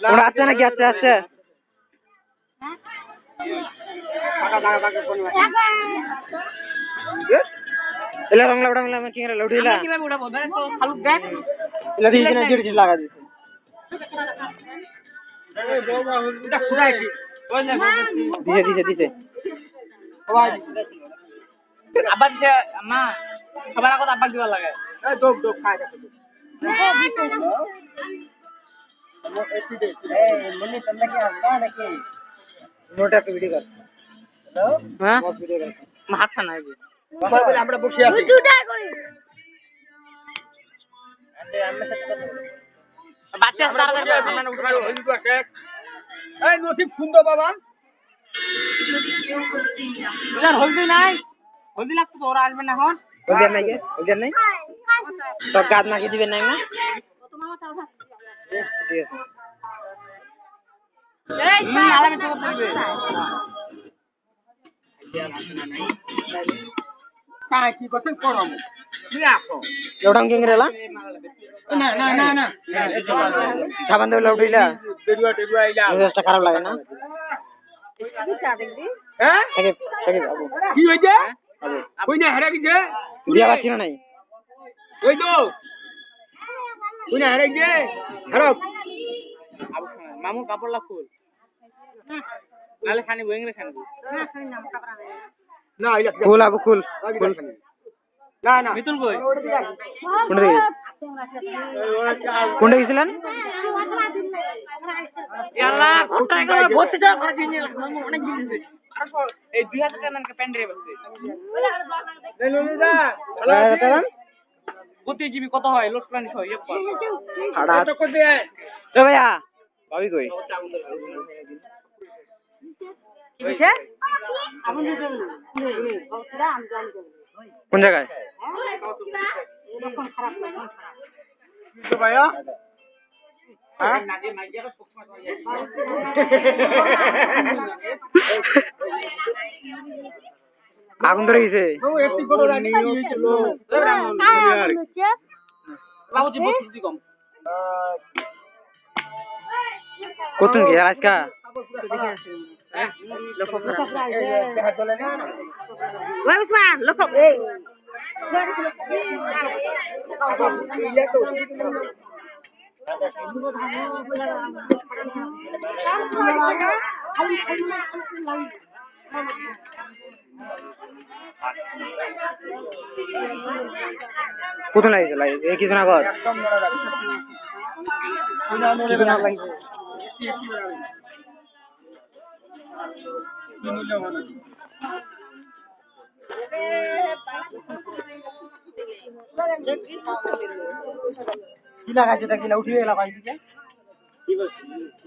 ওরা আছে নাকি আস্তে আস্তে এলা রংলা উড়া মিলা কি রে লউডিলা কিভাবে উড়াবো ধরে তো খালুক দে এলা দিছ না জিড় লাগা দিছে এই বউবা এটা খুদাই কি ওই না দিছে সবাই আবার যে মা সবার আগত আবার দিবা লাগে এই দোক খাই যাচ্ছে মনে তন্দা কি আসবা নাকি নোটা पे वीडियो कर हां बहुत वीडियो कर हाथ खाना है बाबा बोले আমরা বসে আছি দুটা কই আরে আমরা সাথে বাচ্চা তাড়াতাড়ি আমরা উঠাও হইনি তো এক এই নসিব সুন্দর বাবা यार হলদি নাই হলদি লাগতো তো ওরা আসবে না এখন হলদি নাই তো গাদ মাখি দিবেন না তো মামা চাও ভাত ঠিক আছে এই আলামে তো করবে काय की बसन करम मी आको एवढा गेंगरेला ना ना ना ना साबन देला उठिला डेडुआ आइला व्यवस्था खराब लागे ना হ্যাঁ সকে বাবু কি হইছে কই না হেরা গিছে বিয়া বাকি না নাই ওই তো কই না হেরা গিছে খারাপ মামু কাপড় লা ফুল নালে খানি বইংরে খানি না খানি না কাপড় না আইলা ফুল আবু ফুল না না মিতুল কই কোন গেছিলেন ইয়াল্লা কোটা করে বসে যা ঘরে নিয়ে অনেক দিন হইছে এই 2000 টাকা নানকে পেন্ড্রে বসে লে লুলিদা হ্যালো কত জিবি কত হয় লোড প্ল্যান হয় এক পর আড়া কত কত দে এ ভাইয়া ভাবি কই কি হইছে আপনি দিবেন না আমি জানি কোন জায়গায় এরকম খারাপ তো ভাইয়া হ্যাঁ নাজি মাইজারে ফুকমা আগুন ধরে গেছে ও এপি কোন রানি হইছিল বাবুজি বসি কম কতন গিয়া আজকা লোকক দেখা চলে না ওই উসমান লোকক এই কোথায় লাগিয়েছে লাগিয়েছে এই কিছুদিন আগত কি লাগাইছে তা কিনা উঠিয়ে এলা পাইছে কি বলছিস